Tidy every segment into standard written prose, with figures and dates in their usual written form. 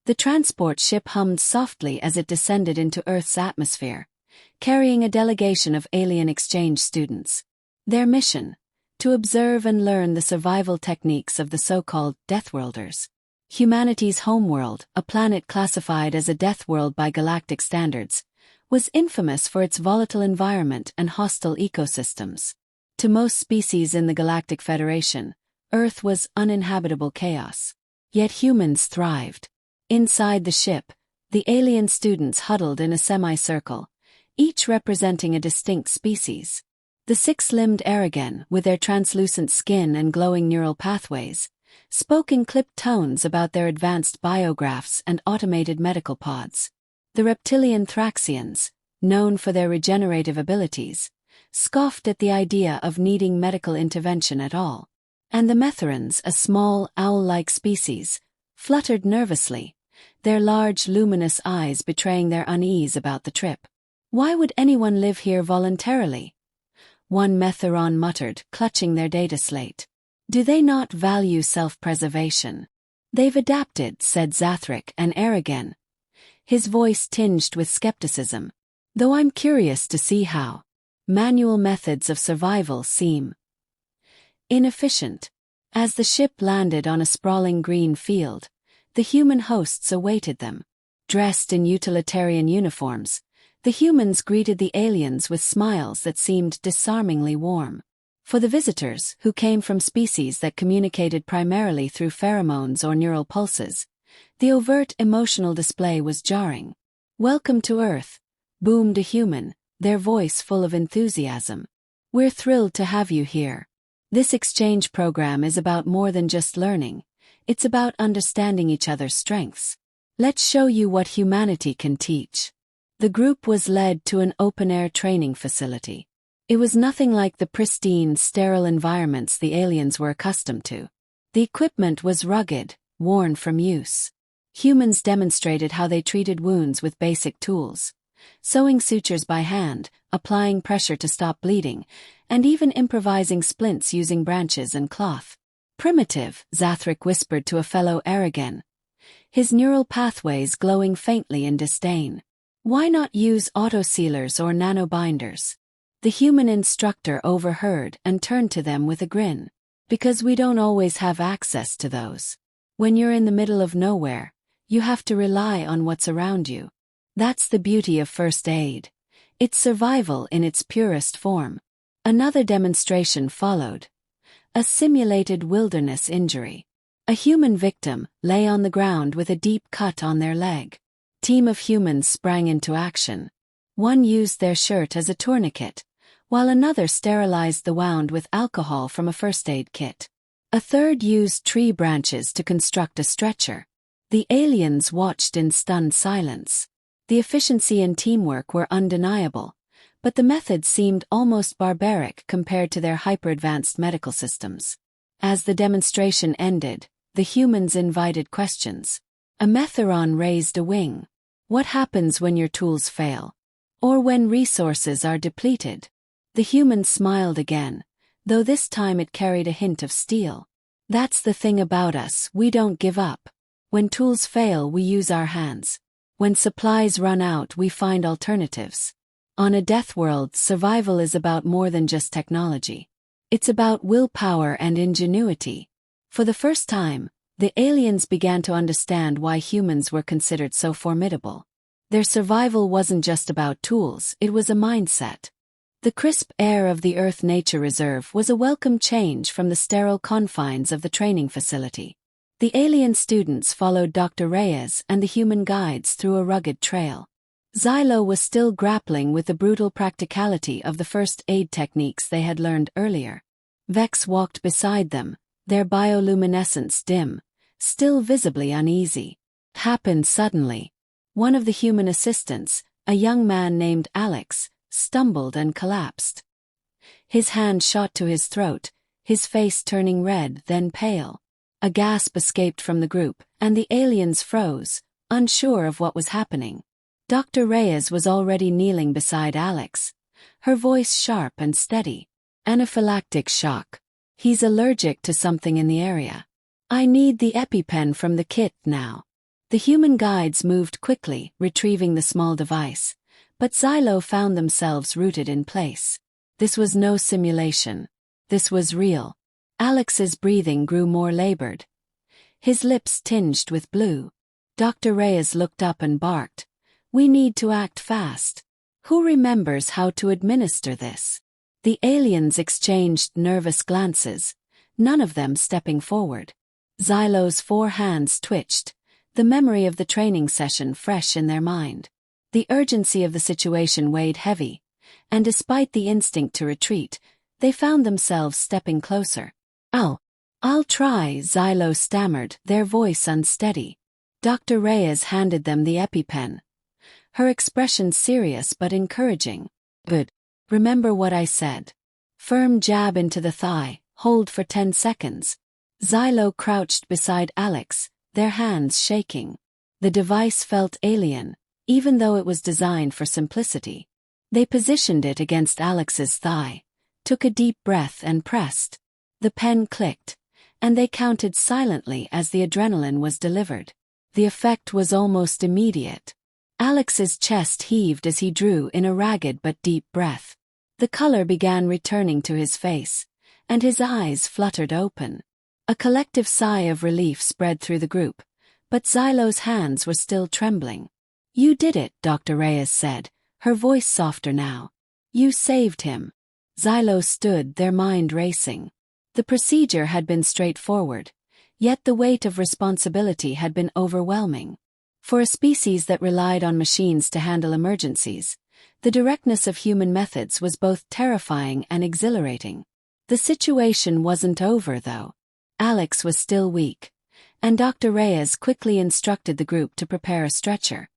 The transport ship hummed softly as it descended into Earth's atmosphere, carrying a delegation of alien exchange students. Their mission: to observe and learn the survival techniques of the so-called Deathworlders. Humanity's homeworld, a planet classified as a death world by galactic standards, was infamous for its volatile environment and hostile ecosystems. To most species in the Galactic Federation, Earth was uninhabitable chaos. Yet humans thrived. Inside the ship, the alien students huddled in a semicircle, each representing a distinct species. The six-limbed Aragon, with their translucent skin and glowing neural pathways, spoke in clipped tones about their advanced biographs and automated medical pods. The reptilian Thraxians, known for their regenerative abilities, scoffed at the idea of needing medical intervention at all. And the Metherans, a small, owl-like species, fluttered nervously, their large, luminous eyes betraying their unease about the trip. "Why would anyone live here voluntarily?" one Metheron muttered, clutching their data slate. "Do they not value self-preservation?" "They've adapted," said Zathric, an Aragon, his voice tinged with skepticism. "Though I'm curious to see how. Manual methods of survival seem inefficient." As the ship landed on a sprawling green field, the human hosts awaited them. Dressed in utilitarian uniforms, the humans greeted the aliens with smiles that seemed disarmingly warm. For the visitors, who came from species that communicated primarily through pheromones or neural pulses, the overt emotional display was jarring. "Welcome to Earth," boomed a human, their voice full of enthusiasm. "We're thrilled to have you here. This exchange program is about more than just learning. It's about understanding each other's strengths. Let's show you what humanity can teach." The group was led to an open-air training facility. It was nothing like the pristine, sterile environments the aliens were accustomed to. The equipment was rugged, worn from use. Humans demonstrated how they treated wounds with basic tools, sewing sutures by hand, applying pressure to stop bleeding, and even improvising splints using branches and cloth. "Primitive," Zathric whispered to a fellow Aragon, his neural pathways glowing faintly in disdain. "Why not use autosealers or nanobinders?" The human instructor overheard and turned to them with a grin. "Because we don't always have access to those. When you're in the middle of nowhere, you have to rely on what's around you. That's the beauty of first aid. It's survival in its purest form." Another demonstration followed. A simulated wilderness injury. A human victim lay on the ground with a deep cut on their leg. Team of humans sprang into action. One used their shirt as a tourniquet, while another sterilized the wound with alcohol from a first aid kit. A third used tree branches to construct a stretcher. The aliens watched in stunned silence. The efficiency and teamwork were undeniable, but the methods seemed almost barbaric compared to their hyper-advanced medical systems. As the demonstration ended, the humans invited questions. A Metheron raised a wing. "What happens when your tools fail? Or when resources are depleted?" The human smiled again, though this time it carried a hint of steel. "That's the thing about us, we don't give up. When tools fail, we use our hands. When supplies run out, we find alternatives." On a death world, survival is about more than just technology. It's about willpower and ingenuity. For the first time, the aliens began to understand why humans were considered so formidable. Their survival wasn't just about tools, it was a mindset. The crisp air of the Earth Nature Reserve was a welcome change from the sterile confines of the training facility. The alien students followed Dr. Reyes and the human guides through a rugged trail. Xylo was still grappling with the brutal practicality of the first aid techniques they had learned earlier. Vex walked beside them, their bioluminescence dim, still visibly uneasy. It happened suddenly. One of the human assistants, a young man named Alex, stumbled and collapsed. His hand shot to his throat, his face turning red, then pale. A gasp escaped from the group, and the aliens froze, unsure of what was happening. Dr. Reyes was already kneeling beside Alex, her voice sharp and steady. "Anaphylactic shock. He's allergic to something in the area. I need the EpiPen from the kit now." The human guides moved quickly, retrieving the small device, but Xylo found themselves rooted in place. This was no simulation. This was real. Alex's breathing grew more labored. His lips tinged with blue. Dr. Reyes looked up and barked, "We need to act fast. Who remembers how to administer this?" The aliens exchanged nervous glances, none of them stepping forward. Xylo's 4 hands twitched, the memory of the training session fresh in their mind. The urgency of the situation weighed heavy, and despite the instinct to retreat, they found themselves stepping closer. I'll try," Xylo stammered, their voice unsteady. Dr. Reyes handed them the EpiPen, her expression serious but encouraging. "Good. Remember what I said. Firm jab into the thigh, hold for 10 seconds. Xylo crouched beside Alex, their hands shaking. The device felt alien, even though it was designed for simplicity. They positioned it against Alex's thigh, took a deep breath and pressed. The pen clicked, and they counted silently as the adrenaline was delivered. The effect was almost immediate. Alex's chest heaved as he drew in a ragged but deep breath. The color began returning to his face, and his eyes fluttered open. A collective sigh of relief spread through the group, but Xylo's hands were still trembling. "You did it," Dr. Reyes said, her voice softer now. "You saved him." Xylo stood, their mind racing. The procedure had been straightforward, yet the weight of responsibility had been overwhelming. For a species that relied on machines to handle emergencies, the directness of human methods was both terrifying and exhilarating. The situation wasn't over, though. Alex was still weak, and Dr. Reyes quickly instructed the group to prepare a stretcher.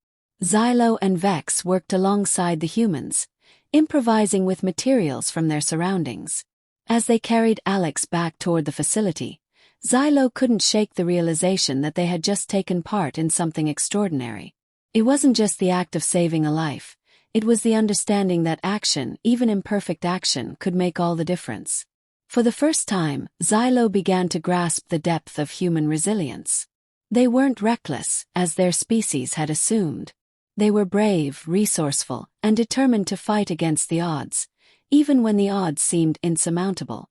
Xylo and Vex worked alongside the humans, improvising with materials from their surroundings. As they carried Alex back toward the facility, Xylo couldn't shake the realization that they had just taken part in something extraordinary. It wasn't just the act of saving a life, it was the understanding that action, even imperfect action, could make all the difference. For the first time, Xylo began to grasp the depth of human resilience. They weren't reckless, as their species had assumed. They were brave, resourceful, and determined to fight against the odds, even when the odds seemed insurmountable.